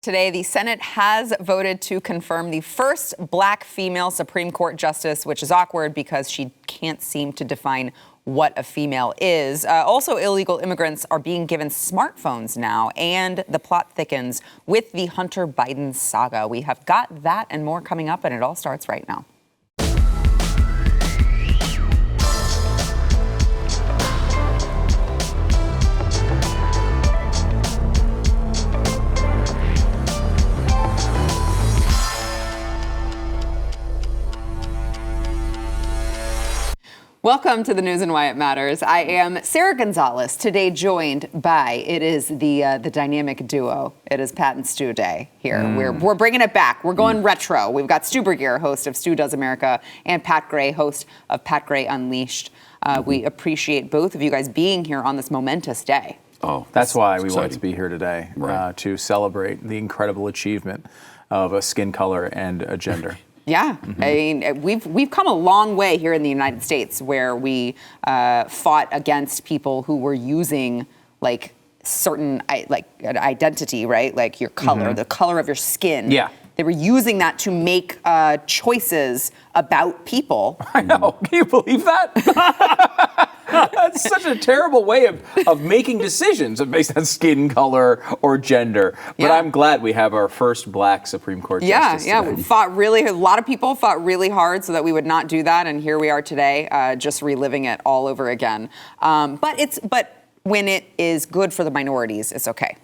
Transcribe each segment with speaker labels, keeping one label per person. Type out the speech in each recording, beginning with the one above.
Speaker 1: Today, the Senate has voted to confirm the first black female Supreme Court justice, which is awkward because she can't seem to define what a female is. Also, illegal immigrants are being given smartphones now, and the plot thickens with the Hunter Biden saga. We have got that and more coming up, and it all starts right now. Welcome to the news and why it matters. I am Sarah Gonzalez, today joined by, it is the dynamic duo. It is Pat and Stu Day here. We're bringing it back. We're going retro. We've got Stu Burguiere, host of Stu Does America, and Pat Gray, host of Pat Gray Unleashed. We appreciate both of you guys being here on this momentous day.
Speaker 2: Oh, that's why we wanted to be here today, to celebrate the incredible achievement of a skin color and a gender.
Speaker 1: Yeah, I mean, we've come a long way here in the United States, where we fought against people who were using like certain identity, right? Like your color, the color of your skin. Yeah. They were using that to make choices about people.
Speaker 2: I know. Can you believe that? That's such a terrible way of making decisions based on skin color or gender. But I'm glad we have our first black Supreme Court justice today.
Speaker 1: A lot of people fought really hard so that we would not do that. And here we are today, just reliving it all over again. But when it is good for the minorities, it's okay.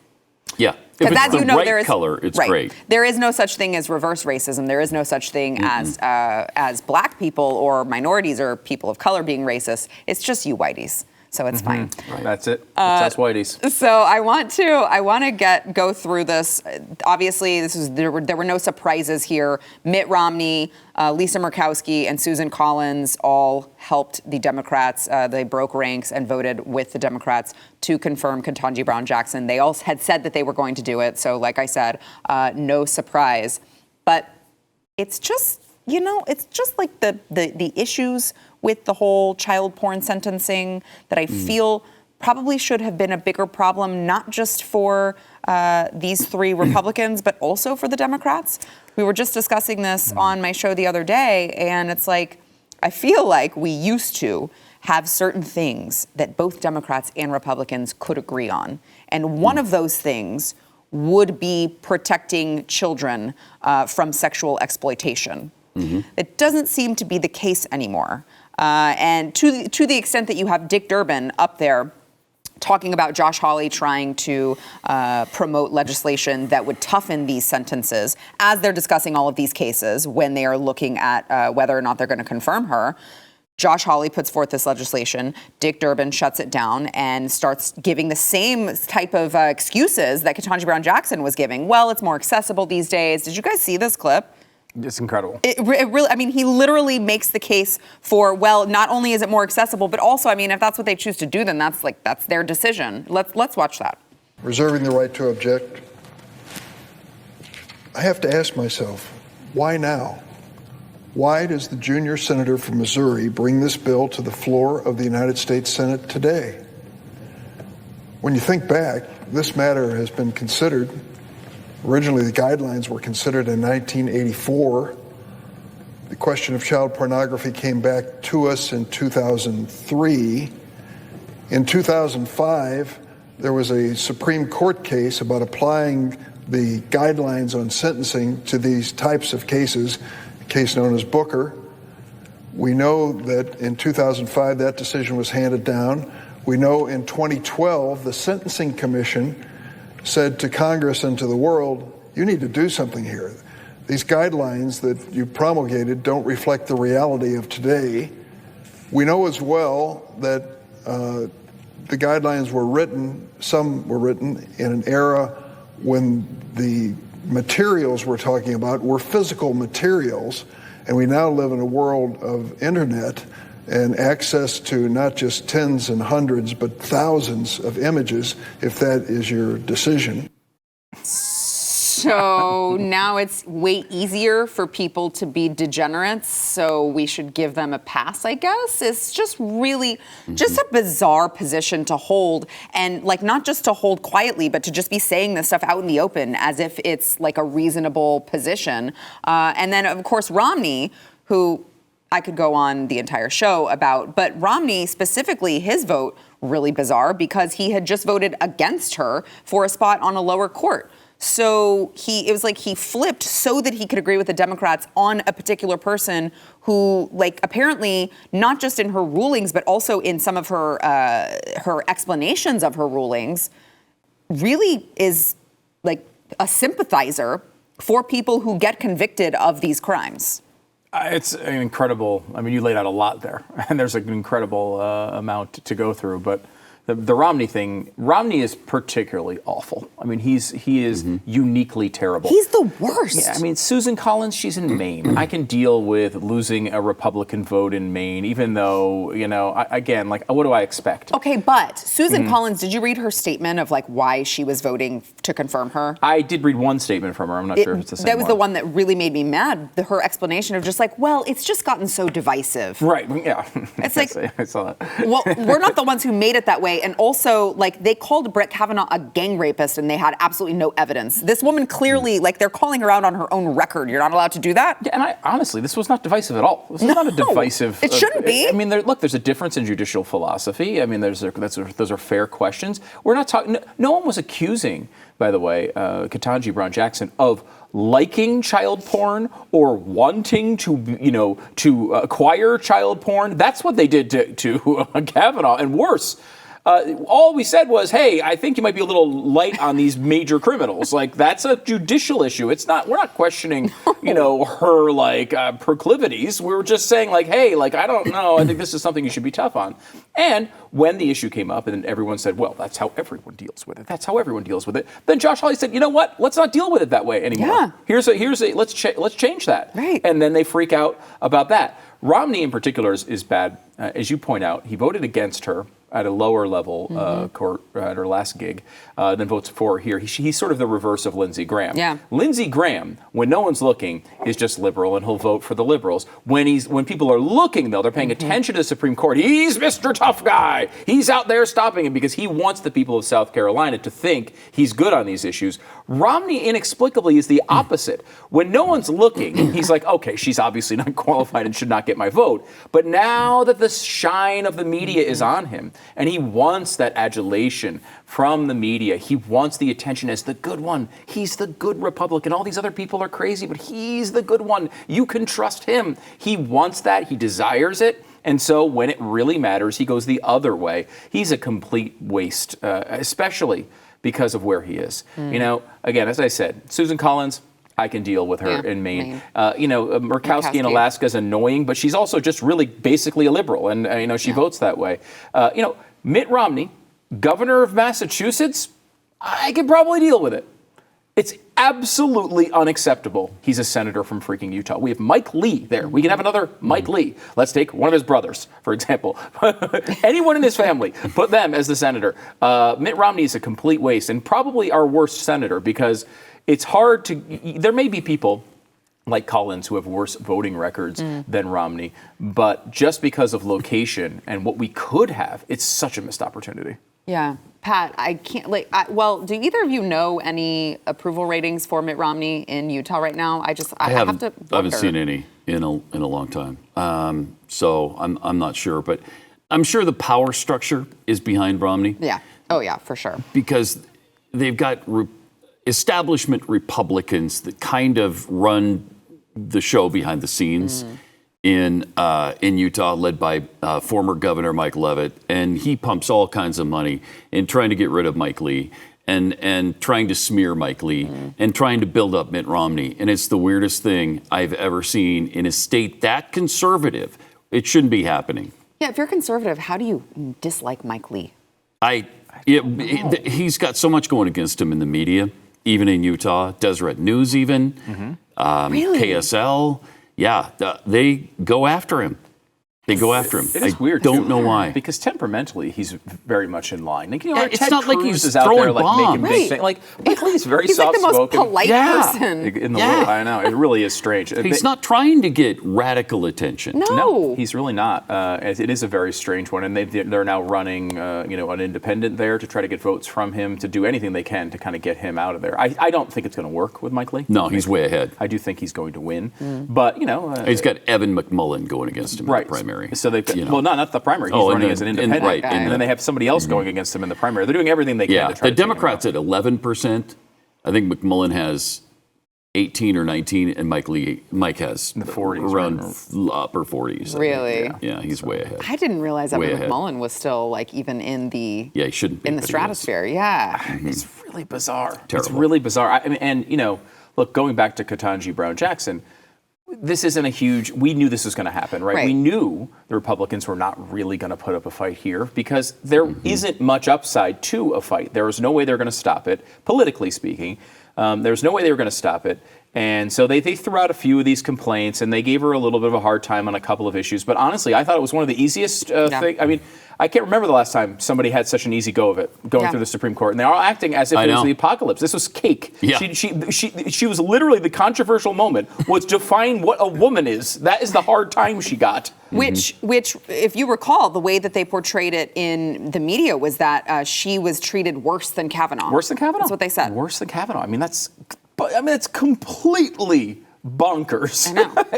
Speaker 3: Yeah. If it's the right color, it's great.
Speaker 1: There is no such thing as reverse racism. There is no such thing as black people or minorities or people of color being racist. It's just you whiteys. So it's fine.
Speaker 2: Right. That's it. It's us whiteys.
Speaker 1: So I want to go through this. Obviously, there were no surprises here. Mitt Romney, Lisa Murkowski, and Susan Collins all helped the Democrats. They broke ranks and voted with the Democrats to confirm Ketanji Brown Jackson. They all had said that they were going to do it. So, like I said, no surprise. But it's just, it's just like the issues with the whole child porn sentencing that I feel probably should have been a bigger problem, not just for these three Republicans, but also for the Democrats. We were just discussing this on my show the other day, and it's like, I feel like we used to have certain things that both Democrats and Republicans could agree on. And one of those things would be protecting children from sexual exploitation. It doesn't seem to be the case anymore. And to the extent that you have Dick Durbin up there talking about Josh Hawley trying to promote legislation that would toughen these sentences as they're discussing all of these cases when they are looking at whether or not they're going to confirm her. Josh Hawley puts forth this legislation. Dick Durbin shuts it down and starts giving the same type of excuses that Ketanji Brown Jackson was giving. Well, it's more accessible these days. Did you guys see this clip?
Speaker 2: It's incredible.
Speaker 1: It really, I mean, he literally makes the case for, well, not only is it more accessible, but also, I mean, if that's what they choose to do, then that's their decision. Let's watch that.
Speaker 4: Reserving the right to object. I have to ask myself, why now? Why does the junior senator from Missouri bring this bill to the floor of the United States Senate today? When you think back, this matter has been considered. Originally, the guidelines were considered in 1984. The question of child pornography came back to us in 2003. In 2005, there was a Supreme Court case about applying the guidelines on sentencing to these types of cases, a case known as Booker. We know that in 2005, that decision was handed down. We know in 2012, the Sentencing Commission said to Congress and to the world, you need to do something here. These guidelines that you promulgated don't reflect the reality of today. We know as well that the guidelines were written, some were written in an era when the materials we're talking about were physical materials, and we now live in a world of internet and access to not just tens and hundreds, but thousands of images, if that is your decision.
Speaker 1: So now it's way easier for people to be degenerates, so we should give them a pass, I guess. It's just really just a bizarre position to hold, and like not just to hold quietly, but to just be saying this stuff out in the open as if it's like a reasonable position. And then, of course, Romney, who I could go on the entire show about, but Romney specifically, his vote, really bizarre because he had just voted against her for a spot on a lower court. So it was like he flipped so that he could agree with the Democrats on a particular person who, like, apparently not just in her rulings, but also in some of her explanations of her rulings, really is like a sympathizer for people who get convicted of these crimes.
Speaker 2: It's an incredible, I mean, you laid out a lot there, and there's an incredible amount to go through, but the Romney thing, Romney is particularly awful. I mean, he is uniquely terrible.
Speaker 1: He's the worst.
Speaker 2: Yeah, I mean, Susan Collins, she's in Maine. I can deal with losing a Republican vote in Maine, even though, you know, again, like, what do I expect?
Speaker 1: Okay, but Susan Collins, did you read her statement of like why she was voting to confirm her?
Speaker 2: I did read one statement from her. I'm not sure if it's the same
Speaker 1: That was
Speaker 2: one.
Speaker 1: the one that really made me mad. Her explanation of just like, well, it's just gotten so divisive.
Speaker 2: Right, yeah.
Speaker 1: It's like,
Speaker 2: I saw that.
Speaker 1: Well, we're not the ones who made it that way. And also, like, they called Brett Kavanaugh a gang rapist and they had absolutely no evidence. This woman clearly, like, they're calling her out on her own record. You're not allowed to do that?
Speaker 2: Yeah, and honestly, this was not divisive at all. This is not a divisive...
Speaker 1: It shouldn't be.
Speaker 2: I mean, look, there's a difference in judicial philosophy. I mean, those are fair questions. We're not talking... No one was accusing, by the way, Ketanji Brown Jackson of liking child porn or wanting to acquire child porn. That's what they did to Kavanaugh, and worse. All we said was, hey, I think you might be a little light on these major criminals. Like, that's a judicial issue. It's not, we're not questioning, her, like, proclivities. We were just saying, like, hey, like, I don't know. I think this is something you should be tough on. And when the issue came up and everyone said, well, that's how everyone deals with it. That's how everyone deals with it. Then Josh Hawley said, you know what? Let's not deal with it that way anymore.
Speaker 1: Yeah.
Speaker 2: Let's change that.
Speaker 1: Right.
Speaker 2: And then they freak out about that. Romney in particular is bad. As you point out, he voted against her at a lower level court at her last gig, then votes for her here. He's sort of the reverse of Lindsey Graham.
Speaker 1: Yeah.
Speaker 2: Lindsey Graham, when no one's looking, is just liberal, and he'll vote for the liberals. When people are looking, though, they're paying attention to the Supreme Court. He's Mr. Tough Guy. He's out there stopping him because he wants the people of South Carolina to think he's good on these issues. Romney, inexplicably, is the opposite. When no one's looking, he's like, okay, she's obviously not qualified and should not get my vote. But now that the shine of the media is on him, and he wants that adulation from the media, he wants the attention as the good one. He's the good Republican. All these other people are crazy, but he's the good one. You can trust him. He wants that. He desires it. And so when it really matters, he goes the other way. He's a complete waste, especially because of where he is. Again, as I said, Susan Collins, I can deal with her in Maine. Murkowski in Alaska is annoying, but she's also just really basically a liberal, and she votes that way. Mitt Romney, governor of Massachusetts, I can probably deal with it. It's absolutely unacceptable. He's a senator from freaking Utah. We have Mike Lee there. We can have another Mike Lee. Let's take one of his brothers, for example. Anyone in his family, put them as the senator. Mitt Romney is a complete waste and probably our worst senator because it's hard to... There may be people like Collins who have worse voting records than Romney, but just because of location and what we could have, it's such a missed opportunity.
Speaker 1: Yeah. Pat, I can't, do either of you know any approval ratings for Mitt Romney in Utah right now? I have to wonder.
Speaker 3: I haven't seen any in a long time. So I'm not sure, but I'm sure the power structure is behind Romney.
Speaker 1: Yeah. Oh, yeah, for sure.
Speaker 3: Because they've got establishment Republicans that kind of run the show behind the scenes in Utah, led by former Governor Mike Leavitt, and he pumps all kinds of money in trying to get rid of Mike Lee and trying to smear Mike Lee and trying to build up Mitt Romney. And it's the weirdest thing I've ever seen in a state that conservative. It shouldn't be happening.
Speaker 1: Yeah, if you're conservative, how do you dislike Mike Lee?
Speaker 3: He's got so much going against him in the media, even in Utah, Deseret News even,
Speaker 1: Really?
Speaker 3: KSL. Yeah, they go after him. They go after him.
Speaker 2: It is weird.
Speaker 3: Don't
Speaker 2: too,
Speaker 3: know why.
Speaker 2: Because temperamentally, he's very much in line. Like,
Speaker 3: It's
Speaker 2: Ted
Speaker 3: not like
Speaker 2: Cruz
Speaker 3: he's
Speaker 2: is out
Speaker 3: throwing
Speaker 2: there, like, making
Speaker 3: bombs.
Speaker 2: big things. Like, Mike Lee's very
Speaker 1: He's like the most
Speaker 2: soft-spoken.
Speaker 1: polite person.
Speaker 2: In the world. I know. It really is strange.
Speaker 3: He's not trying to get radical attention.
Speaker 1: No.
Speaker 2: He's really not. It is a very strange one, and they're now running, an independent there to try to get votes from him, to do anything they can to kind of get him out of there. I don't think it's going to work with Mike Lee.
Speaker 3: No, he's way ahead.
Speaker 2: I do think he's going to win, but
Speaker 3: He's got Evan McMullen going against him in the primary.
Speaker 2: So they've well, not the primary. He's running as an independent,
Speaker 3: right,
Speaker 2: and then they have somebody else going against him in the primary. They're doing everything they can to try
Speaker 3: the
Speaker 2: to take him
Speaker 3: Democrats
Speaker 2: out.
Speaker 3: at 11%. I think McMullen has 18 or 19, and Mike has
Speaker 2: the 40s,
Speaker 3: around
Speaker 2: right?
Speaker 3: upper 40s. I
Speaker 1: Really?
Speaker 3: think. Yeah, he's way ahead.
Speaker 1: I didn't realize that
Speaker 3: Way ahead.
Speaker 1: McMullen was still like even in the
Speaker 3: Yeah, he shouldn't be.
Speaker 1: in the
Speaker 3: but he is.
Speaker 1: stratosphere. Yeah.
Speaker 2: It's really bizarre. It's
Speaker 3: Terrible.
Speaker 2: really bizarre. I mean, and look, going back to Ketanji Brown Jackson, this isn't a huge. We knew this was going to happen, right? We knew the Republicans were not really going to put up a fight here because there isn't much upside to a fight. There was no way they're going to stop it, politically speaking. There's no way they were going to stop it. And so they threw out a few of these complaints, and they gave her a little bit of a hard time on a couple of issues. But honestly, I thought it was one of the easiest things. I mean, I can't remember the last time somebody had such an easy go of it, going through the Supreme Court. And they're all acting as if it was the apocalypse. This was cake.
Speaker 3: Yeah.
Speaker 2: She was literally the controversial moment was define what a woman is. That is the hard time she got.
Speaker 1: Which, if you recall, the way that they portrayed it in the media was that she was treated worse than Kavanaugh.
Speaker 2: Worse than Kavanaugh?
Speaker 1: That's what they said.
Speaker 2: Worse than Kavanaugh. I mean, it's completely bonkers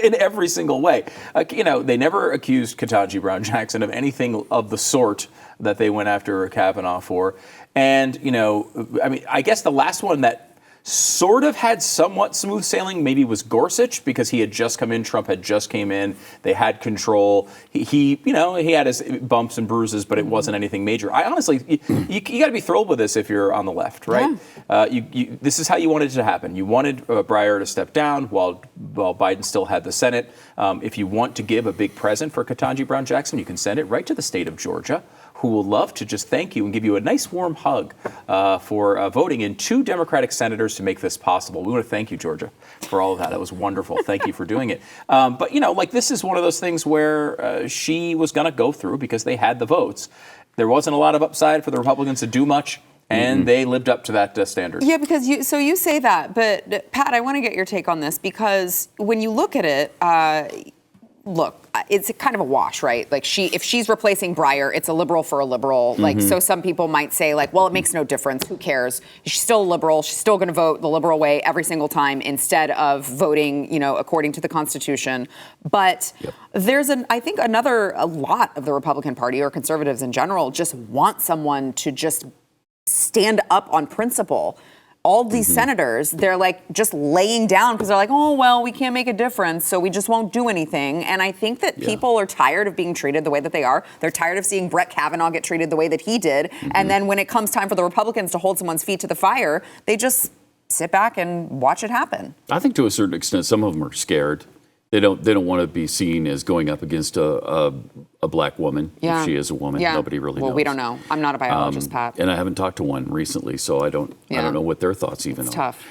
Speaker 2: in every single way. They never accused Ketanji Brown Jackson of anything of the sort that they went after Kavanaugh for. And, I guess the last one that sort of had somewhat smooth sailing maybe was Gorsuch, because he had just come in. Trump had just came in. They had control. He had his bumps and bruises, but it wasn't anything major. I honestly, you got to be thrilled with this if you're on the left, right? Yeah. This is how you wanted it to happen. You wanted Breyer to step down while Biden still had the Senate. If you want to give a big present for Ketanji Brown Jackson, you can send it right to the state of Georgia, who will love to just thank you and give you a nice warm hug for voting in 2 Democratic senators to make this possible. We want to thank you, Georgia, for all of that. That was wonderful. Thank you for doing it. But, this is one of those things where she was going to go through because they had the votes. There wasn't a lot of upside for the Republicans to do much, and they lived up to that standard. Yeah,
Speaker 1: because you say that, but Pat, I want to get your take on this, because when you look at it, it's kind of a wash, right? Like if she's replacing Breyer, it's a liberal for a liberal. Like, so some people might say, like, well, it makes no difference. Who cares? She's still a liberal. She's still going to vote the liberal way every single time instead of voting, according to the Constitution. But there's I think a lot of the Republican Party, or conservatives in general, just want someone to just stand up on principle. All these senators, they're like just laying down because they're like, oh, well, we can't make a difference, so we just won't do anything. And I think that people are tired of being treated the way that they are. They're tired of seeing Brett Kavanaugh get treated the way that he did. And then when it comes time for the Republicans to hold someone's feet to the fire, they just sit back and watch it happen.
Speaker 3: I think to a certain extent, some of them are scared. They don't want to be seen as going up against a black woman. If she is a woman, nobody really knows.
Speaker 1: Well, we don't know. I'm not a biologist, Pat.
Speaker 3: And I haven't talked to one recently, so I don't know what their thoughts even are.
Speaker 1: It's tough.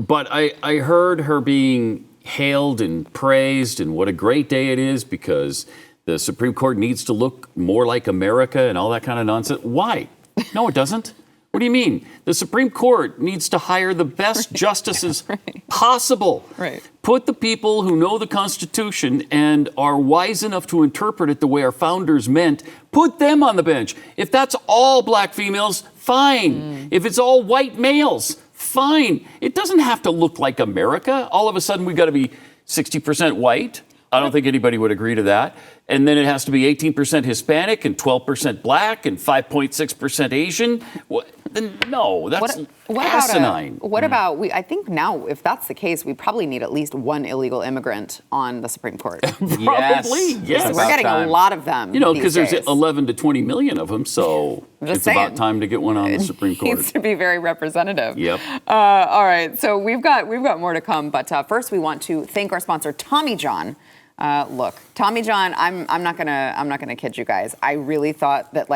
Speaker 3: But I heard her being hailed and praised, and what a great day it is because the Supreme Court needs to look more like America and all that kind of nonsense. Why? No, it doesn't. What do you mean? The Supreme Court needs to hire the best justices possible.
Speaker 1: Right.
Speaker 3: Put the people who know the Constitution and are wise enough to interpret it the way our founders meant, put them on the bench. If that's all black females, fine. If it's all white males, fine. It doesn't have to look like America. All of a sudden, we've got to be 60% white. I don't think anybody would agree to that. And then it has to be 18% Hispanic and 12% black and 5.6% Asian. No, that's asinine.
Speaker 1: What about I think now, if that's the case, we probably need at least one illegal immigrant on the Supreme Court.
Speaker 3: Probably, yes.
Speaker 1: We're getting a lot of them.
Speaker 3: Because there's 11 to 20 million of them, so it's about time to get one on the Supreme Court.
Speaker 1: It needs to be very representative.
Speaker 3: Yep.
Speaker 1: All right, so we've got more to come, but first we want to thank our sponsor, Tommy John. Look, Tommy John, I'm not gonna kid you guys. I really thought that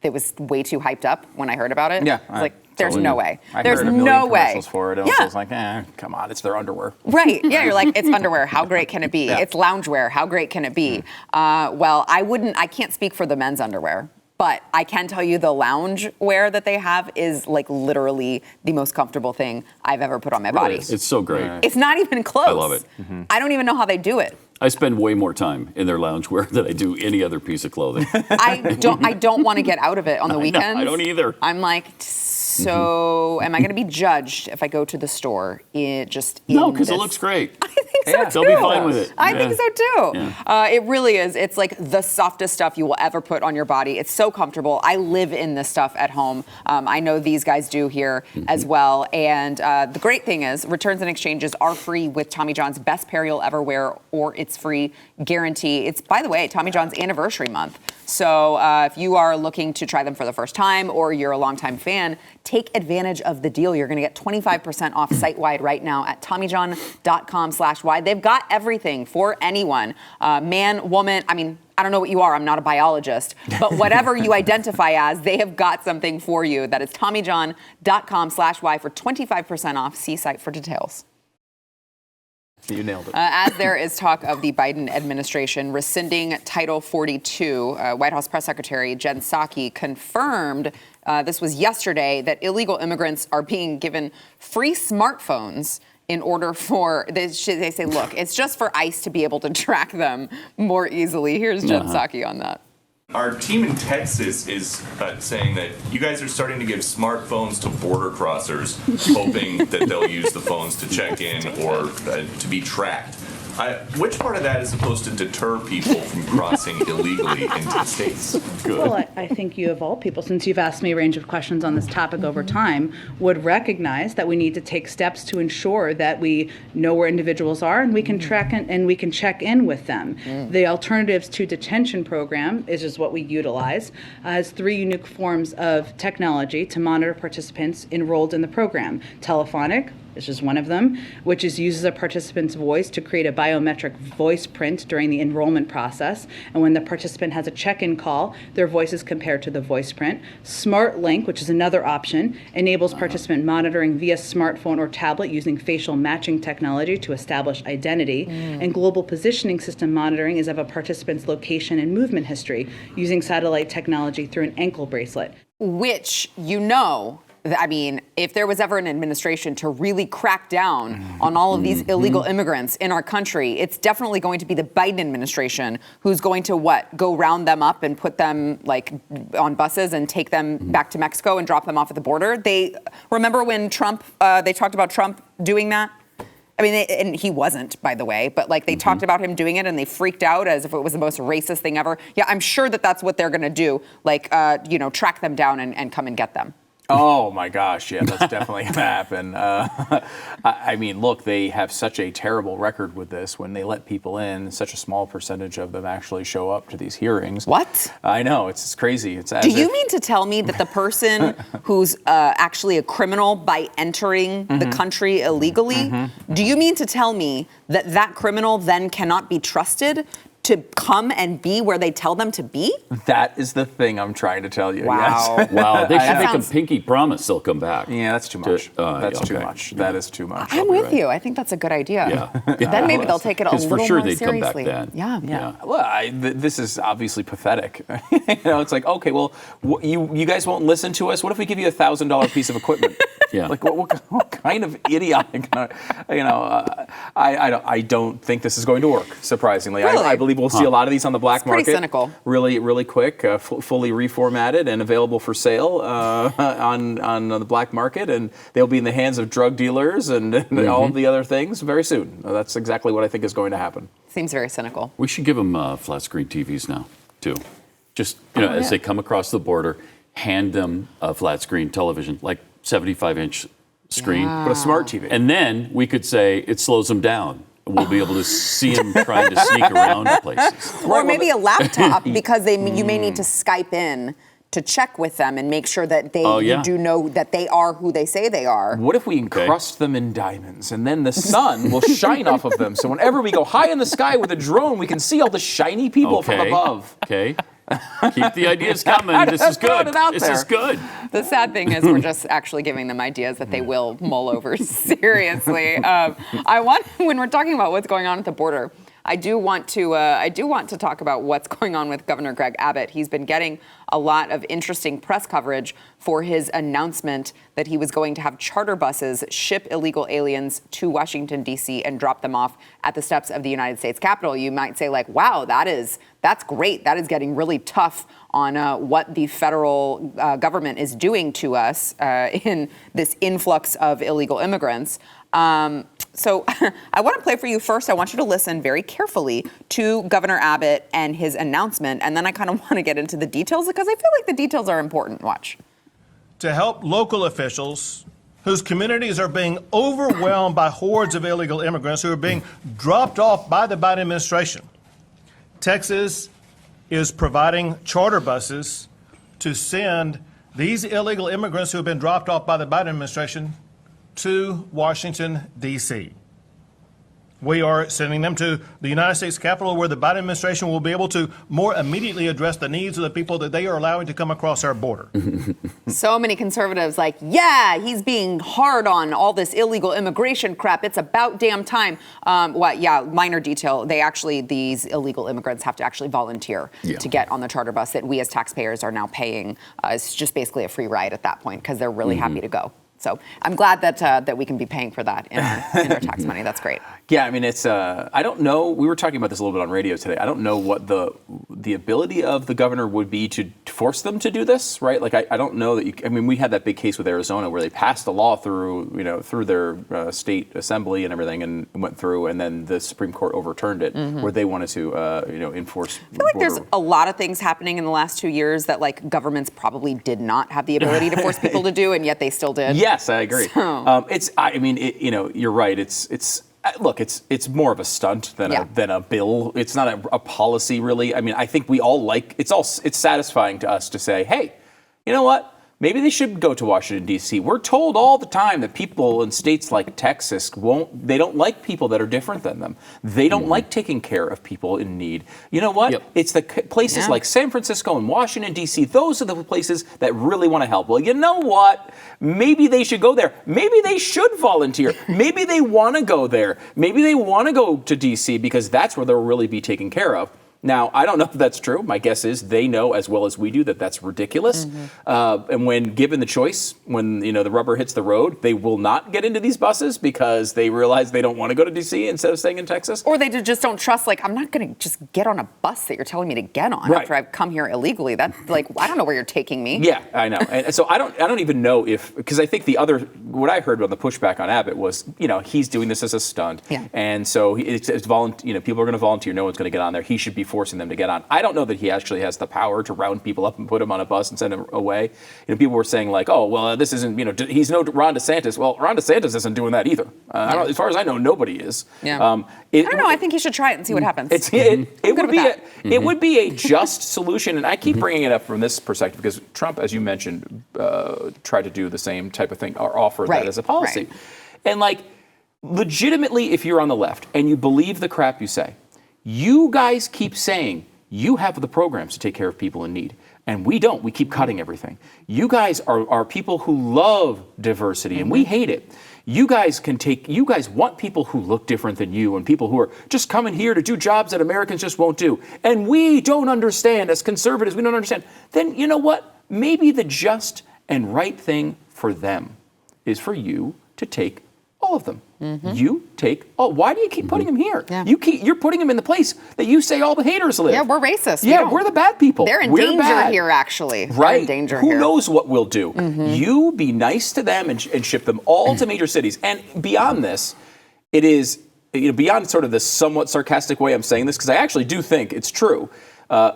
Speaker 1: it was way too hyped up when I heard about it.
Speaker 2: Yeah.
Speaker 1: I was like, There's no way.
Speaker 2: I
Speaker 1: There's
Speaker 2: heard a million
Speaker 1: no way.
Speaker 2: commercials for it. And I was like, come on, it's their underwear.
Speaker 1: Right. Yeah, you're like, it's underwear. How great can it be?
Speaker 2: Yeah.
Speaker 1: It's loungewear. How great can it be? Well, I can't speak for the men's underwear, but I can tell you the loungewear that they have is like literally the most comfortable thing I've ever put on my body.
Speaker 3: It's so great.
Speaker 1: It's not even close.
Speaker 3: I love it.
Speaker 1: I don't even know how they do it.
Speaker 3: I spend way more time in their loungewear than I do any other piece of clothing.
Speaker 1: I don't want to get out of it on the weekends.
Speaker 3: I don't either.
Speaker 1: I'm like, so am I going to be judged if I go to the store?
Speaker 3: No, because it looks great.
Speaker 1: I think so too.
Speaker 3: They'll be fine with it.
Speaker 1: I think so too.
Speaker 3: Yeah.
Speaker 1: It really is. It's like the softest stuff you will ever put on your body. It's so comfortable. I live in this stuff at home. I know these guys do here as well. And the great thing is returns and exchanges are free with Tommy John's best pair you'll ever wear, or it's free guarantee. It's, by the way, Tommy John's anniversary month. So if you are looking to try them for the first time or you're a longtime fan, take advantage of the deal. You're going to get 25% off site-wide right now at TommyJohn.com/wide. They've got everything for anyone, man, woman. I mean, I don't know what you are. I'm not a biologist. But whatever you identify as, they have got something for you. That is TommyJohn.com/wide for 25% off. See site for details.
Speaker 2: You nailed it.
Speaker 1: As there is talk of the Biden administration rescinding Title 42, White House Press Secretary Jen Psaki confirmed, this was yesterday, that illegal immigrants are being given free smartphones in order for, they say, look, it's just for ICE to be able to track them more easily. Here's Jen Psaki on that.
Speaker 5: Our team in Texas is saying that you guys are starting to give smartphones to border crossers, hoping that they'll use the phones to check in or to be tracked. Which part of that is supposed to deter people from crossing illegally into the States?
Speaker 3: Good.
Speaker 6: Well, I think you, of all people, since you've asked me a range of questions on this topic over time, would recognize that we need to take steps to ensure that we know where individuals are and we can track and we can check in with them. The Alternatives to Detention program is just what we utilize, has 3 unique forms of technology to monitor participants enrolled in the program. Telephonic, this is one of them, which uses a participant's voice to create a biometric voice print during the enrollment process. And when the participant has a check-in call, their voice is compared to the voice print. Smart Link, which is another option, enables participant monitoring via smartphone or tablet using facial matching technology to establish identity. And Global Positioning System monitoring is of a participant's location and movement history using satellite technology through an ankle bracelet.
Speaker 1: Which, I mean, if there was ever an administration to really crack down on all of these illegal immigrants in our country, it's definitely going to be the Biden administration who's going to go round them up and put them like on buses and take them back to Mexico and drop them off at the border. Remember when Trump, they talked about Trump doing that? I mean, and he wasn't, by the way, but like they talked about him doing it and they freaked out as if it was the most racist thing ever. Yeah, I'm sure that's what they're going to do, like, track them down and come and get them.
Speaker 2: Oh my gosh, yeah, that's definitely going to happen. I mean, look, they have such a terrible record with this. When they let people in, such a small percentage of them actually show up to these hearings.
Speaker 1: What?
Speaker 2: I know, it's crazy.
Speaker 1: Do you mean to tell me that the person who's actually a criminal by entering the country illegally, do you mean to tell me that criminal then cannot be trusted to come and be where they tell them to be?
Speaker 2: That is the thing I'm trying to tell you.
Speaker 1: Wow.
Speaker 2: Yes.
Speaker 3: Wow, they should make a pinky promise they'll come back.
Speaker 2: Yeah, that's too much. That's too
Speaker 3: okay.
Speaker 2: much. That is too much.
Speaker 1: I'm with you. I think that's a good idea.
Speaker 3: Yeah.
Speaker 1: Then maybe they'll take it a little
Speaker 3: for sure
Speaker 1: more
Speaker 3: they'd
Speaker 1: seriously.
Speaker 3: come back then.
Speaker 1: Yeah.
Speaker 2: Well, this is obviously pathetic. It's like, okay, well, you guys won't listen to us. What if we give you $1,000 piece of equipment?
Speaker 3: Yeah.
Speaker 2: Like, what kind of idiotic? I don't think this is going to work. Surprisingly,
Speaker 1: Really?
Speaker 2: I believe we'll see a lot of these on the black market.
Speaker 1: pretty cynical.
Speaker 2: Really, really quick, fully reformatted and available for sale on the black market, and they'll be in the hands of drug dealers and all the other things very soon. That's exactly what I think is going to happen.
Speaker 1: Seems very cynical.
Speaker 3: We should give them flat screen TVs now, too. Just, as they come across the border, hand them a flat screen television, like 75-inch screen.
Speaker 2: But a smart TV.
Speaker 3: And then we could say it slows them down. We'll be able to see them trying to sneak around places.
Speaker 1: Or maybe a laptop, because you may need to Skype in to check with them and make sure that you do know that they are who they say they are.
Speaker 2: What if we encrust them in diamonds, and then the sun will shine off of them? So whenever we go high in the sky with a drone, we can see all the shiny people from above.
Speaker 3: Okay. Keep the ideas coming. This is good. This is good.
Speaker 1: The sad thing is we're just actually giving them ideas that they will mull over seriously. When we're talking about what's going on at the border, I do want to talk about what's going on with Governor Greg Abbott. He's been getting a lot of interesting press coverage for his announcement that he was going to have charter buses ship illegal aliens to Washington, D.C. and drop them off at the steps of the United States Capitol. You might say, like, wow, that's great. That is getting really tough on what the federal government is doing to us in this influx of illegal immigrants. So I want to play for you first. I want you to listen very carefully to Governor Abbott and his announcement, and then I kind of want to get into the details because I feel like the details are important. Watch.
Speaker 7: To help local officials whose communities are being overwhelmed by hordes of illegal immigrants who are being dropped off by the Biden administration, Texas is providing charter buses to send these illegal immigrants who have been dropped off by the Biden administration to Washington, D.C. We are sending them to the United States Capitol, where the Biden administration will be able to more immediately address the needs of the people that they are allowing to come across our border.
Speaker 1: So many conservatives like, yeah, he's being hard on all this illegal immigration crap. It's about damn time. Minor detail. These illegal immigrants have to actually volunteer to get on the charter bus that we as taxpayers are now paying. It's just basically a free ride at that point because they're really happy to go. So I'm glad that we can be paying for that in our tax money. That's great.
Speaker 2: Yeah, I mean, it's, I don't know, we were talking about this a little bit on radio today. I don't know what the ability of the governor would be to force them to do this, right? Like, I don't know that we had that big case with Arizona where they passed a law through their state assembly and everything and went through, and then the Supreme Court overturned it where they wanted to, enforce.
Speaker 1: I feel like there's a lot of things happening in the last 2 years that, like, governments probably did not have the ability to force people to do, and yet they still did.
Speaker 2: Yes, I agree.
Speaker 1: So.
Speaker 2: You're right. It's more of a stunt than a bill. It's not a policy, really. I mean, I think we all it's satisfying to us to say, hey, you know what? Maybe they should go to Washington, D.C. We're told all the time that people in states like Texas they don't like people that are different than them. They don't like taking care of people in need. You know what?
Speaker 3: Yep.
Speaker 2: It's the places like San Francisco and Washington, D.C. Those are the places that really want to help. Well, you know what? Maybe they should go there. Maybe they should volunteer. Maybe they want to go there. Maybe they want to go to D.C. because that's where they'll really be taken care of. Now, I don't know if that's true. My guess is they know as well as we do that that's ridiculous. And when given the choice, when the rubber hits the road, they will not get into these buses because they realize they don't want to go to D.C. instead of staying in Texas.
Speaker 1: Or they just don't trust, like, I'm not going to just get on a bus that you're telling me to get on after I've come here illegally. That's like, I don't know where you're taking me.
Speaker 2: Yeah, I know. And so I don't even know because I think what I heard on the pushback on Abbott was, he's doing this as a stunt. Yeah. And so it's people are going to volunteer. No one's going to get on there. He should be forcing them to get on. I don't know that he actually has the power to round people up and put them on a bus and send them away. People were saying like, oh, well, this isn't, he's no Ron DeSantis. Well, Ron DeSantis isn't doing that either. As far as I know, nobody is.
Speaker 1: Yeah. I don't know. I think he should try it and see what happens.
Speaker 2: It would be a just solution. And I keep bringing it up from this perspective because Trump, as you mentioned, tried to do the same type of thing or offer that as a policy. Right. And like, legitimately, if you're on the left and you believe the crap you say, you guys keep saying you have the programs to take care of people in need. And we don't. We keep cutting everything. You guys are people who love diversity, and we hate it. You guys want people who look different than you and people who are just coming here to do jobs that Americans just won't do. And we don't understand, as conservatives, we don't understand. Then you know what? Maybe the just and right thing for them is for you to take all of them. You take why do you keep putting them here? Yeah. You're putting them in the place that you say all the haters live.
Speaker 1: Yeah, we're racist.
Speaker 2: Yeah, we're the bad people.
Speaker 1: They're in danger here, actually.
Speaker 2: Right.
Speaker 1: They're in danger
Speaker 2: Who
Speaker 1: here.
Speaker 2: knows what we'll do? You be nice to them and ship them all to major cities. And beyond this, it is beyond sort of this somewhat sarcastic way I'm saying this, because I actually do think it's true.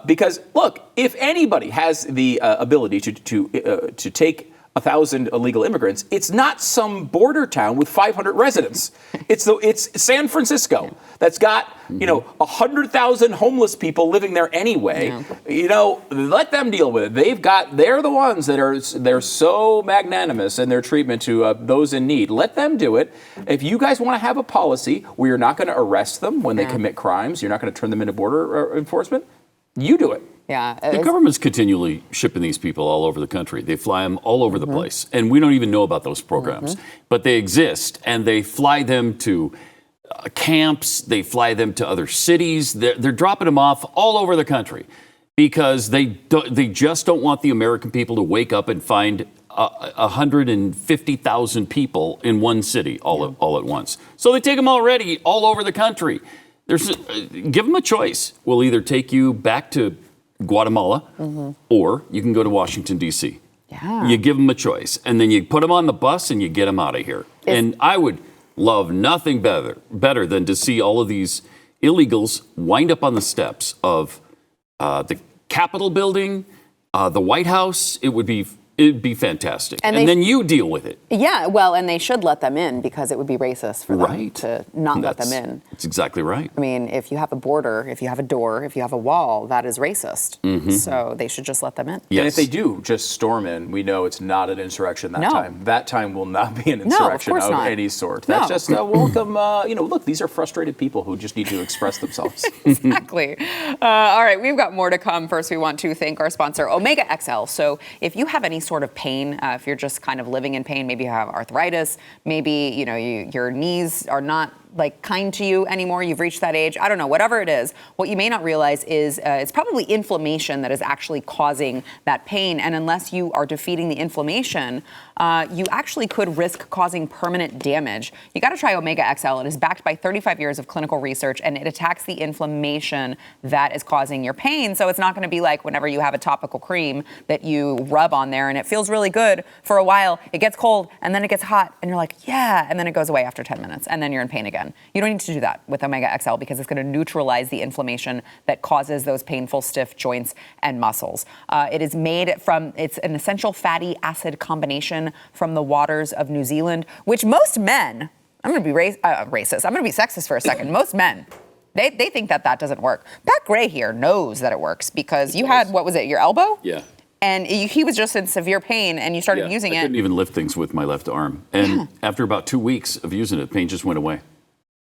Speaker 2: Because look, if anybody has the ability to take 1,000 illegal immigrants, it's not some border town with 500 residents. It's San Francisco that's got 100,000 homeless people living there anyway. Yeah. Let them deal with it. They're the ones they're so magnanimous in their treatment to those in need. Let them do it. If you guys want to have a policy where you're not going to arrest them when they commit crimes, you're not going to turn them into border enforcement, you do it.
Speaker 1: Yeah.
Speaker 3: The government's continually shipping these people all over the country. They fly them all over the place. And we don't even know about those programs. But they exist, and they fly them to camps. They fly them to other cities. They're dropping them off all over the country because they just don't want the American people to wake up and find 150,000 people in one city all at once. So they take them already all over the country. Give them a choice. We'll either take you back to Guatemala, or you can go to Washington, D.C.
Speaker 1: Yeah.
Speaker 3: You give them a choice, and then you put them on the bus and you get them out of here. And I would love nothing better than to see all of these illegals wind up on the steps of the Capitol building, the White House. It'd be fantastic. And then you deal with it.
Speaker 1: Yeah, well, and they should let them in because it would be racist for them to not let them in.
Speaker 3: That's exactly right.
Speaker 1: I mean, if you have a border, if you have a door, if you have a wall, that is racist. So they should just let them in.
Speaker 2: Yes. And if they do just storm in, we know it's not an insurrection that time. That time will not be an insurrection of any sort. That's just a welcome, look, these are frustrated people who just need to express themselves.
Speaker 1: Exactly. All right, we've got more to come. First, we want to thank our sponsor, Omega XL. So if you have any sort of pain, if you're just kind of living in pain, maybe you have arthritis, maybe your knees are not kind to you anymore, you've reached that age, I don't know, whatever it is, what you may not realize is it's probably inflammation that is actually causing that pain. And unless you are defeating the inflammation, you actually could risk causing permanent damage. You got to try Omega XL. It is backed by 35 years of clinical research, and it attacks the inflammation that is causing your pain. So it's not going to be like whenever you have a topical cream that you rub on there and it feels really good for a while, it gets cold, and then it gets hot, and you're like, yeah, and then it goes away after 10 minutes, and then you're in pain again. You don't need to do that with Omega XL because it's going to neutralize the inflammation that causes those painful, stiff joints and muscles. It is made from, it's an essential fatty acid combination from the waters of New Zealand, which most men, I'm going to be racist, I'm going to be sexist for a second, most men, they think that doesn't work. Pat Gray here knows that it works because you had, what was it, your elbow?
Speaker 3: Yeah.
Speaker 1: And he was just in severe pain, and you started using it.
Speaker 3: I couldn't even lift things with my left arm. And after about 2 weeks of using it, pain just went away.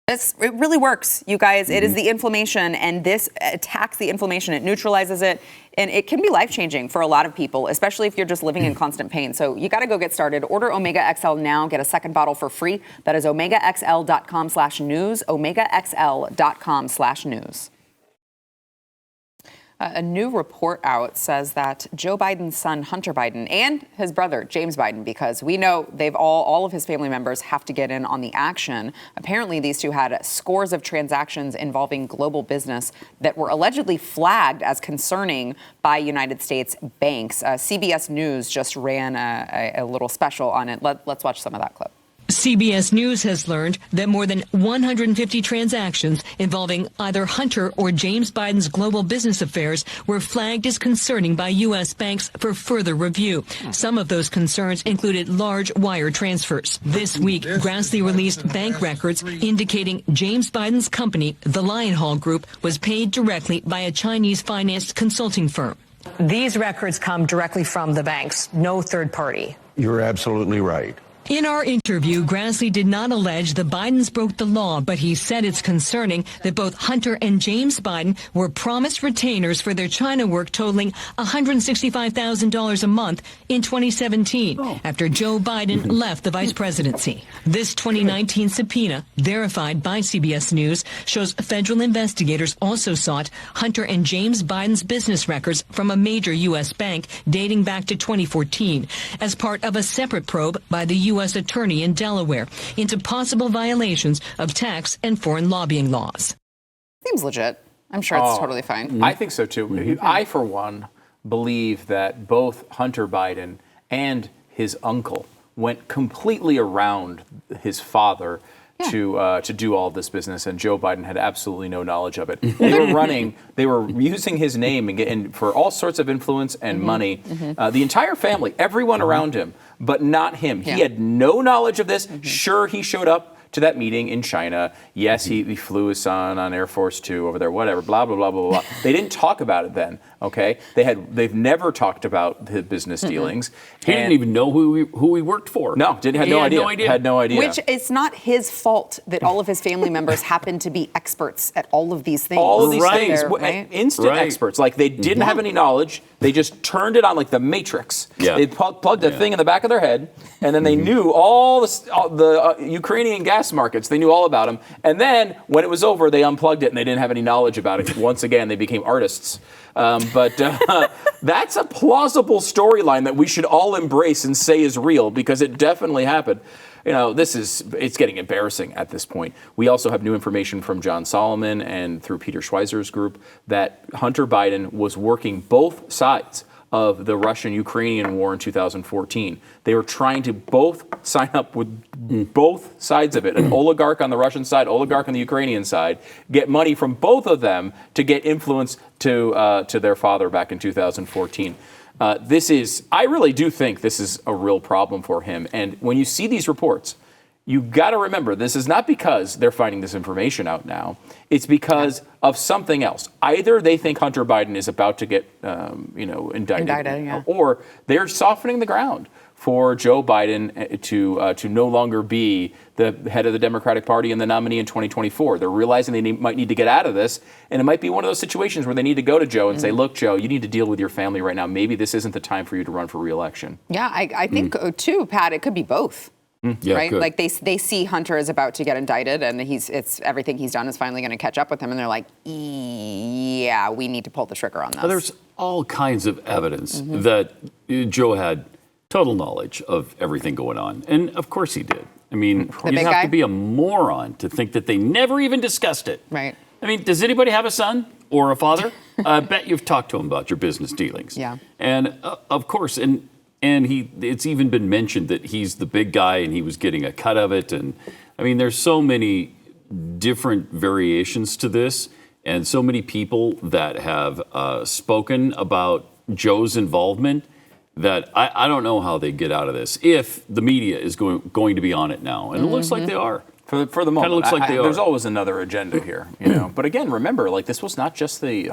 Speaker 1: It really works, you guys. It is the inflammation, and this attacks the inflammation. It neutralizes it, and it can be life-changing for a lot of people, especially if you're just living in constant pain. So you got to go get started. Order Omega XL now. Get a second bottle for free. That is omegaxl.com/news, omegaxl.com/news. A new report out says that Joe Biden's son, Hunter Biden, and his brother, James Biden, because we know they've all of his family members have to get in on the action. Apparently, these two had scores of transactions involving global business that were allegedly flagged as concerning by United States banks. CBS News just ran a little special on it. Let's watch some of that clip.
Speaker 8: CBS News has learned that more than 150 transactions involving either Hunter or James Biden's global business affairs were flagged as concerning by U.S. banks for further review. Some of those concerns included large wire transfers. This week, Grassley released bank records indicating James Biden's company, the Lionhall Group, was paid directly by a Chinese finance consulting firm.
Speaker 9: These records come directly from the banks, no third party.
Speaker 10: You're absolutely right.
Speaker 8: In our interview, Grassley did not allege the Bidens broke the law, but he said it's concerning that both Hunter and James Biden were promised retainers for their China work totaling $165,000 a month in 2017 after Joe Biden left the vice presidency. This 2019 subpoena, verified by CBS News, shows federal investigators also sought Hunter and James Biden's business records from a major U.S. bank dating back to 2014 as part of a separate probe by the U.S. attorney in Delaware into possible violations of tax and foreign lobbying laws.
Speaker 1: Seems legit. I'm sure it's totally fine.
Speaker 2: I think so, too. I, for one, believe that both Hunter Biden and his uncle went completely around his father to do all this business, and Joe Biden had absolutely no knowledge of it. They were using his name and for all sorts of influence and money. The entire family, everyone around him, but not him. He had no knowledge of this. Sure, he showed up to that meeting in China. Yes, he flew his son on Air Force Two over there, whatever, blah, blah, blah, blah, blah. They didn't talk about it then, okay? They've never talked about the business dealings.
Speaker 3: He didn't even know who he worked for.
Speaker 2: No, had no idea. Had no idea.
Speaker 1: Which it's not his fault that all of his family members happen to be experts at all of these things.
Speaker 2: All of these things,
Speaker 1: right?
Speaker 2: instant experts. Like they didn't have any knowledge. They just turned it on like the Matrix.
Speaker 3: Yeah.
Speaker 2: They plugged a thing in the back of their head, and then they knew all the Ukrainian gas markets. They knew all about them. And then when it was over, they unplugged it, and they didn't have any knowledge about it. Once again, they became artists. But that's a plausible storyline that we should all embrace and say is real, because it definitely happened. You know, it's getting embarrassing at this point. We also have new information from John Solomon and through Peter Schweizer's group that Hunter Biden was working both sides of the Russian-Ukrainian war in 2014. They were trying to both sign up with both sides of it, an oligarch on the Russian side, oligarch on the Ukrainian side, get money from both of them to get influence to their father back in 2014. I really do think this is a real problem for him. And when you see these reports, you got to remember, this is not because they're finding this information out now. It's because of something else. Either they think Hunter Biden is about to get, indicted, or they're softening the ground for Joe Biden to no longer be the head of the Democratic Party and the nominee in 2024. They're realizing they might need to get out of this, and it might be one of those situations where they need to go to Joe and say, look, Joe, you need to deal with your family right now. Maybe this isn't the time for you to run for re-election.
Speaker 1: Yeah, I think, too, Pat, it could be both.
Speaker 3: Yeah,
Speaker 1: right? Like they see Hunter is about to get indicted, and it's everything he's done is finally going to catch up with him, and they're like, yeah, we need to pull the trigger on this.
Speaker 3: Well, there's all kinds of evidence that Joe had total knowledge of everything going on. And of course he did. I mean, you have to be a moron to think that they never even discussed it.
Speaker 1: Right.
Speaker 3: I mean, does anybody have a son or a father? I bet you've talked to him about your business dealings.
Speaker 1: Yeah.
Speaker 3: And of course, and it's even been mentioned that he's the big guy and he was getting a cut of it. And I mean, there's so many different variations to this, and so many people that have spoken about Joe's involvement, that I don't know how they get out of this if the media is going to be on it now. And it looks like they are.
Speaker 2: For the moment,
Speaker 3: Kind of looks like they are.
Speaker 2: There's always another agenda here, you know. But again, remember, like this was not just the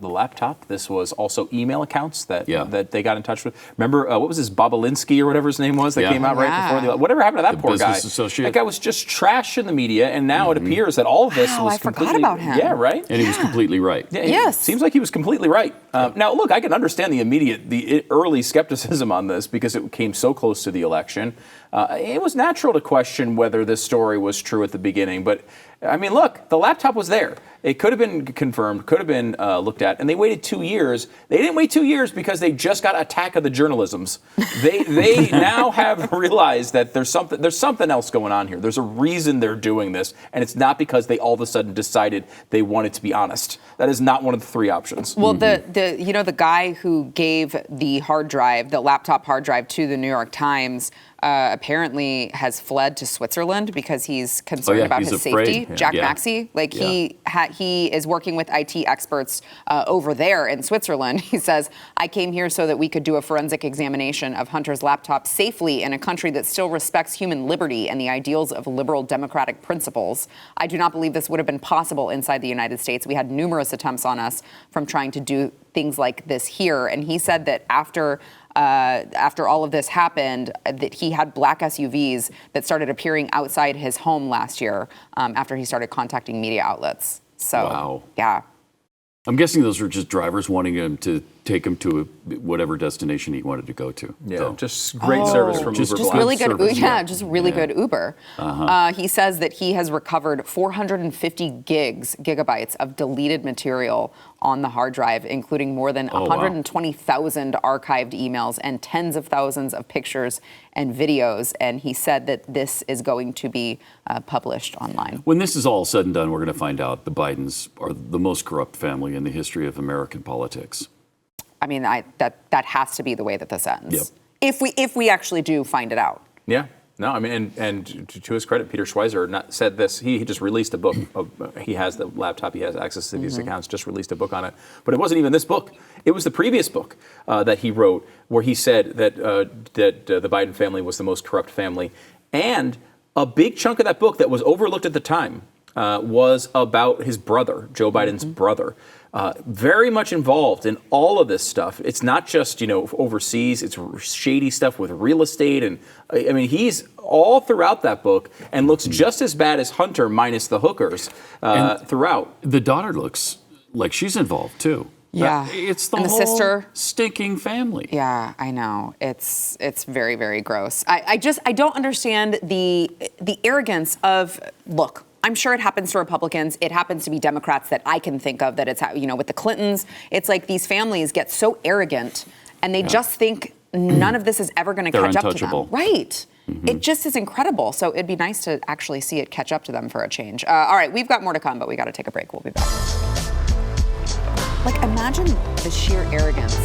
Speaker 2: laptop. This was also email accounts that they got in touch with. Remember, what was his Bobolinsky or whatever his name was that came out right before whatever happened to that poor guy?
Speaker 3: Associate.
Speaker 2: That guy was just trash in the media, and now it appears that all of this was
Speaker 1: I forgot
Speaker 2: completely
Speaker 1: about him.
Speaker 2: Yeah, right.
Speaker 3: And he was completely right.
Speaker 2: Yeah,
Speaker 1: Yes.
Speaker 2: Seems like he was completely right. Now, look, I can understand the early skepticism on this because it came so close to the election. It was natural to question whether this story was true at the beginning, but I mean, look, the laptop was there. It could have been confirmed, could have been looked at, and they waited 2 years. They didn't wait 2 years because they just got Attack of the Journalisms. They now have realized that there's something else going on here. There's a reason they're doing this, and it's not because they all of a sudden decided they wanted to be honest. That is not one of the three options.
Speaker 1: Well, the guy who gave the laptop hard drive to the New York Times apparently has fled to Switzerland because he's concerned about his safety. Jack Maxey, he is working with IT experts over there in Switzerland. He says, I came here so that we could do a forensic examination of Hunter's laptop safely in a country that still respects human liberty and the ideals of liberal democratic principles. I do not believe this would have been possible inside the United States. We had numerous attempts on us from trying to do things like this here. And he said that after all of this happened, that he had black SUVs that started appearing outside his home last year after he started contacting media outlets. So,
Speaker 3: wow.
Speaker 1: Yeah.
Speaker 3: I'm guessing those were just drivers wanting him to take him to whatever destination he wanted to go to.
Speaker 2: Yeah,
Speaker 3: So,
Speaker 2: just great service from Uber
Speaker 1: Just
Speaker 2: Black.
Speaker 1: really good,
Speaker 3: service,
Speaker 1: good Uber. He says that he has recovered 450 gigabytes of deleted material on the hard drive, including more than 120,000 archived emails and tens of thousands of pictures and videos. And he said that this is going to be published online.
Speaker 3: when this is all said and done, we're going to find out the Bidens are the most corrupt family in the history of American politics.
Speaker 1: I mean, that has to be the way that this ends.
Speaker 3: Yep.
Speaker 1: If we actually do find it out.
Speaker 2: Yeah. No, I mean, and to his credit, Peter Schweizer said this. He just released a book. He has the laptop. He has access to these accounts. Just released a book on it. But it wasn't even this book. It was the previous book that he wrote, where he said that the Biden family was the most corrupt family. And a big chunk of that book that was overlooked at the time was about his brother, Joe Biden's brother. Very much involved in all of this stuff. It's not just, overseas. It's shady stuff with real estate. And I mean, he's all throughout that book and looks just as bad as Hunter minus the hookers throughout.
Speaker 3: The daughter looks like she's involved, too.
Speaker 1: Yeah.
Speaker 3: It's the
Speaker 1: and the
Speaker 3: whole
Speaker 1: sister.
Speaker 3: stinking family.
Speaker 1: Yeah, I know. It's very, very gross. I don't understand the arrogance of, look, I'm sure it happens to Republicans. It happens to be Democrats that I can think of that it's, with the Clintons. It's like these families get so arrogant and they just think none of this is ever going to catch up to them. Right. Mm-hmm. It just is incredible. So it'd be nice to actually see it catch up to them for a change. All right, we've got more to come, but we got to take a break. We'll be back. Like, imagine the sheer arrogance.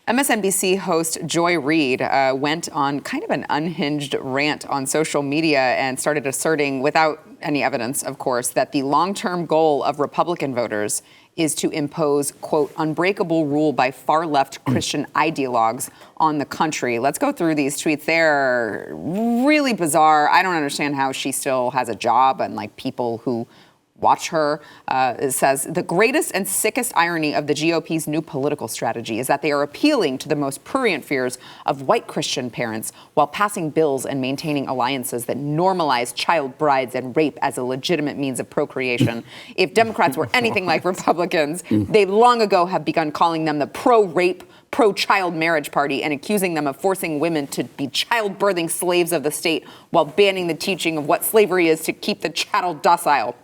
Speaker 1: MSNBC host Joy Reid went on kind of an unhinged rant on social media and started asserting, without any evidence, of course, that the long-term goal of Republican voters is to impose, quote, unbreakable rule by far-left Christian ideologues on the country. Let's go through these tweets. They're really bizarre. I don't understand how she still has a job and, like, people who watch her. It says, the greatest and sickest irony of the GOP's new political strategy is that they are appealing to the most prurient fears of white Christian parents while passing bills and maintaining alliances that normalize child brides and rape as a legitimate means of procreation. If Democrats were anything like Republicans, they long ago have begun calling them the pro-rape, pro-child marriage party and accusing them of forcing women to be childbirthing slaves of the state while banning the teaching of what slavery is to keep the chattel docile.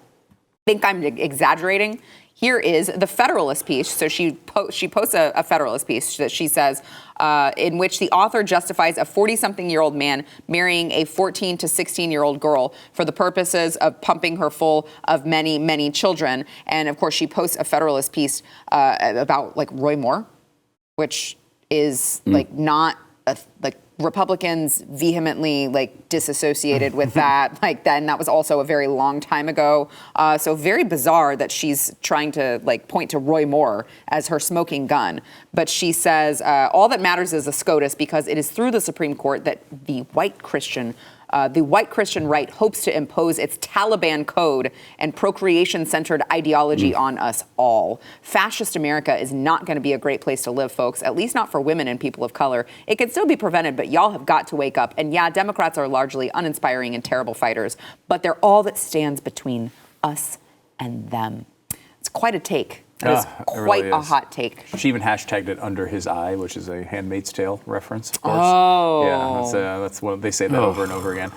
Speaker 1: Think I'm exaggerating? Here is the Federalist piece. So she posts a Federalist piece that she says, in which the author justifies a 40-something-year-old man marrying a 14 to 16-year-old girl for the purposes of pumping her full of many, many children. And of course, she posts a Federalist piece about like Roy Moore, which is like not like Republicans vehemently like disassociated with that, like that, and that was also a very long time ago. So very bizarre that she's trying to like point to Roy Moore as her smoking gun. But she says all that matters is the SCOTUS because it is through the Supreme Court that the white Christian right hopes to impose its Taliban code and procreation-centered ideology on us all. Fascist America is not going to be a great place to live, folks, at least not for women and people of color. It can still be prevented, but y'all have got to wake up. And yeah, Democrats are largely uninspiring and terrible fighters, but they're all that stands between us and them. It's quite a take. That is quite a hot take.
Speaker 2: She even hashtagged it under his eye, which is a Handmaid's Tale reference, of course.
Speaker 1: Oh.
Speaker 2: Yeah, that's what they say that over and over again.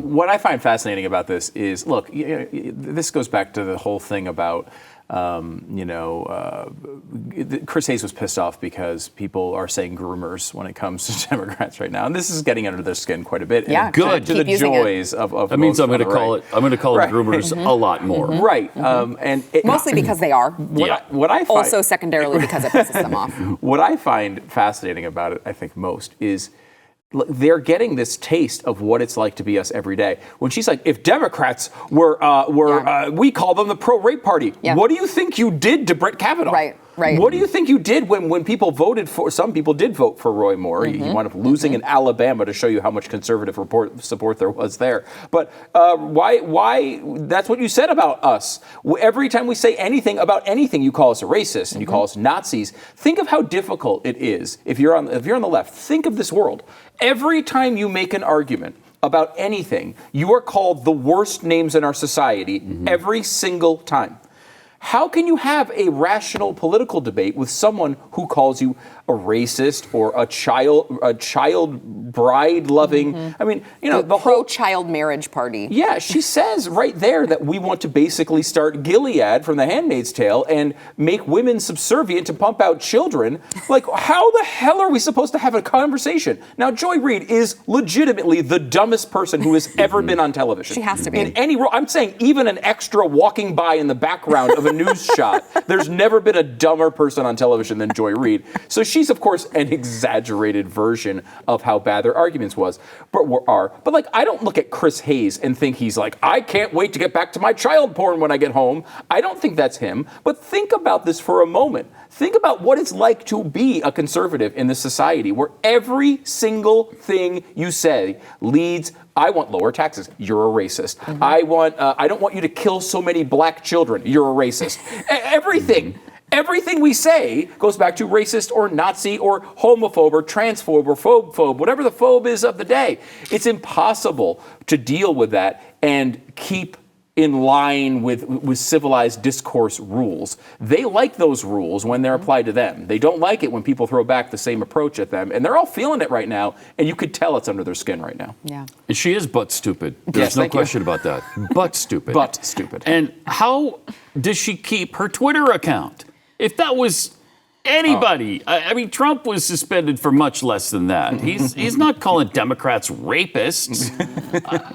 Speaker 2: What I find fascinating about this is, look, this goes back to the whole thing about, Chris Hayes was pissed off because people are saying groomers when it comes to Democrats right now, and this is getting under their skin quite a bit.
Speaker 1: Yeah,
Speaker 2: and good to the joys of.
Speaker 3: That means I'm going to call it. I'm going to call it groomers a lot more.
Speaker 2: Right, and
Speaker 1: mostly because they are.
Speaker 2: What I find,
Speaker 1: also secondarily because it pisses them off.
Speaker 2: What I find fascinating about it, I think most, is they're getting this taste of what it's like to be us every day. When she's like, if Democrats were we call them the pro-rape party. Yeah. What do you think you did to Brett Kavanaugh?
Speaker 1: Right.
Speaker 2: What do you think you did when people voted for, some people did vote for Roy Moore. He wound up losing in Alabama to show you how much conservative support there was there. But why, that's what you said about us. Every time we say anything about anything, you call us a racist and you call us Nazis. Think of how difficult it is if you're on the left. Think of this world. Every time you make an argument about anything, you are called the worst names in our society every single time. How can you have a rational political debate with someone who calls you a racist or a child bride loving? I mean, the whole
Speaker 1: child marriage party.
Speaker 2: Yeah, she says right there that we want to basically start Gilead from The Handmaid's Tale and make women subservient to pump out children. Like, how the hell are we supposed to have a conversation? Now, Joy Reid is legitimately the dumbest person who has ever been on television.
Speaker 1: She has to be.
Speaker 2: In any role, I'm saying even an extra walking by in the background of a news shot. There's never been a dumber person on television than Joy Reid. So she's, of course, an exaggerated version of how bad their arguments are. But like, I don't look at Chris Hayes and think he's like, I can't wait to get back to my child porn when I get home. I don't think that's him. But think about this for a moment. Think about what it's like to be a conservative in this society where every single thing you say leads, I want lower taxes, you're a racist. I don't want you to kill so many black children, you're a racist. Everything we say goes back to racist or Nazi or homophobe or transphobe or phobe, whatever the phobe is of the day. It's impossible to deal with that and keep in line with civilized discourse rules. They like those rules when they're applied to them. They don't like it when people throw back the same approach at them. And they're all feeling it right now. And you could tell it's under their skin right now.
Speaker 1: Yeah.
Speaker 3: And she is butt stupid. There's no question about that. Butt stupid.
Speaker 2: Butt stupid.
Speaker 3: And how does she keep her Twitter account? If that was anybody, I mean, Trump was suspended for much less than that. He's not calling Democrats rapists.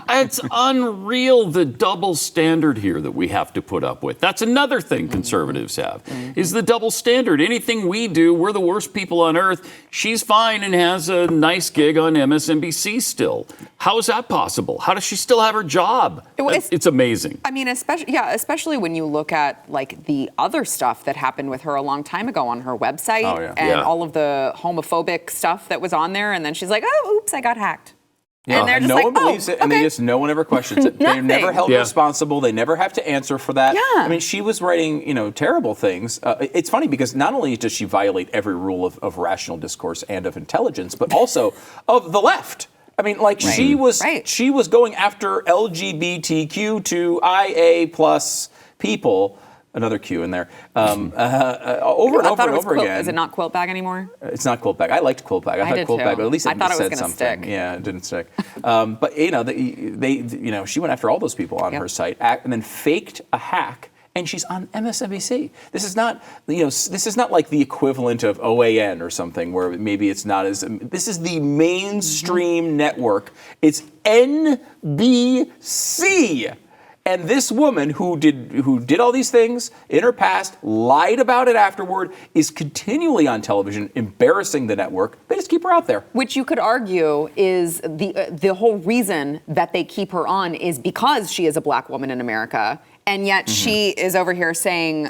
Speaker 3: It's unreal, the double standard here that we have to put up with. That's another thing conservatives have, is the double standard. Anything we do, we're the worst people on earth. She's fine and has a nice gig on MSNBC still. How is that possible? How does she still have her job? It's amazing.
Speaker 1: I mean, especially when you look at like the other stuff that happened with her a long time ago on her website and all of the homophobic stuff that was on there, and then she's like, "Oh, oops, I got hacked."
Speaker 2: Yeah.
Speaker 1: And they're just
Speaker 2: no
Speaker 1: like,
Speaker 2: one believes it, and no one ever questions it. They're never held responsible. They never have to answer for that.
Speaker 1: Yeah.
Speaker 2: I mean, she was writing, terrible things. It's funny because not only does she violate every rule of rational discourse and of intelligence, but also of the left. I mean, like she was going after LGBTQ to IA plus people. Another Q in there. Over and over and over again.
Speaker 1: Is it not quilt bag anymore?
Speaker 2: It's not quilt bag. I liked quilt bag. I thought quilt bag, but at least it said something.
Speaker 1: Stick.
Speaker 2: Yeah, it didn't stick. But she went after all those people on her site and then faked a hack. And she's on MSNBC. This is not, this is not like the equivalent of OAN or something where maybe it's not as. This is the mainstream network. It's NBC. And this woman who did all these things in her past, lied about it afterward, is continually on television embarrassing the network. They just keep her out there.
Speaker 1: Which you could argue is the whole reason that they keep her on is because she is a black woman in America. And yet she is over here saying,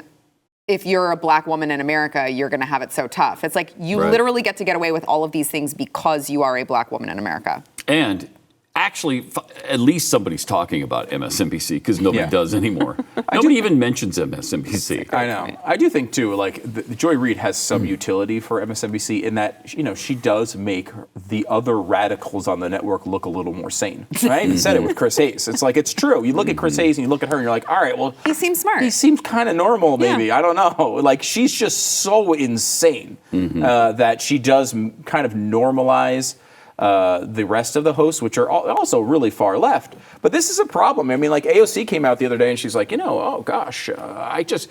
Speaker 1: if you're a black woman in America, you're going to have it so tough. It's like you literally get to get away with all of these things because you are a black woman in America.
Speaker 3: And actually, at least somebody's talking about MSNBC because nobody does anymore. Nobody even mentions MSNBC.
Speaker 2: I know. I do think, too, like, Joy Reid has some utility for MSNBC in that, she does make the other radicals on the network look a little more sane. I even said it with Chris Hayes. It's like, it's true. You look at Chris Hayes and you look at her and you're like, all right, well.
Speaker 1: He seems smart.
Speaker 2: He seems kind of normal, maybe. Yeah. I don't know. Like, she's just so insane that she does kind of normalize the rest of the hosts, which are also really far left. But this is a problem. I mean, like AOC came out the other day and she's like, oh gosh, us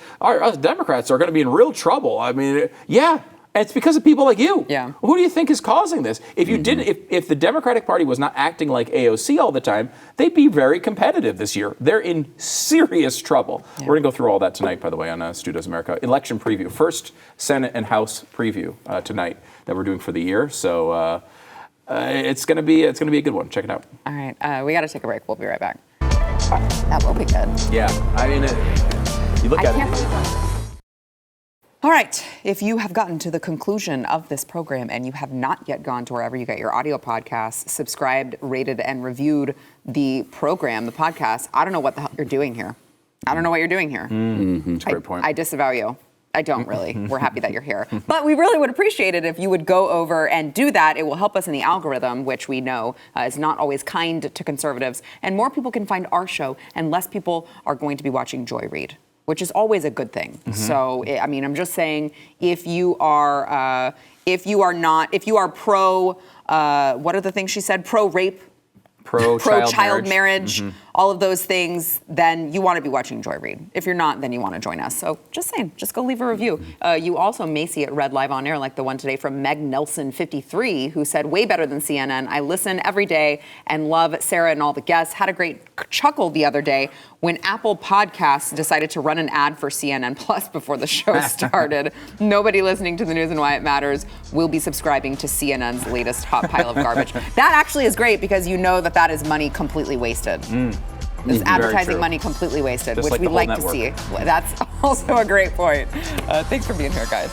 Speaker 2: Democrats are going to be in real trouble. I mean, and it's because of people like you.
Speaker 1: Yeah.
Speaker 2: Who do you think is causing this? If you if the Democratic Party was not acting like AOC all the time, they'd be very competitive this year. They're in serious trouble. Yeah. We're going to go through all that tonight, by the way, on Stu Does America. Election preview. First Senate and House preview tonight that we're doing for the year. So, it's gonna be a good one. Check it out.
Speaker 1: All right, we got to take a break. We'll be right back. That will be good.
Speaker 2: Yeah, I mean, you look at it.
Speaker 1: All right, if you have gotten to the conclusion of this program and you have not yet gone to wherever you get your audio podcasts, subscribed, rated, and reviewed the program, the podcast, I don't know what the hell you're doing here. I don't know what you're doing here.
Speaker 2: That's a great point.
Speaker 1: I disavow you. I don't really. We're happy that you're here. But we really would appreciate it if you would go over and do that. It will help us in the algorithm, which we know is not always kind to conservatives. And more people can find our show, and less people are going to be watching Joy Reid, which is always a good thing. So, I mean, I'm just saying, if you are pro, what are the things she said? Pro-rape, pro-child marriage, all of those things, then you want to be watching Joy Reid. If you're not, then you want to join us. So just saying, just go leave a review. You also may see it read live on air, like the one today from Meg Nelson 53, who said, way better than CNN. I listen every day and love Sarah and all the guests. Had a great chuckle the other day when Apple Podcasts decided to run an ad for CNN Plus before the show started. Nobody listening to the news and why it matters will be subscribing to CNN's latest hot pile of garbage. That actually is great because you know that is money completely wasted. It's advertising money completely wasted,
Speaker 2: Just
Speaker 1: which
Speaker 2: like
Speaker 1: we
Speaker 2: the whole
Speaker 1: like
Speaker 2: network.
Speaker 1: to see. That's also a great point. Thanks for being here, guys.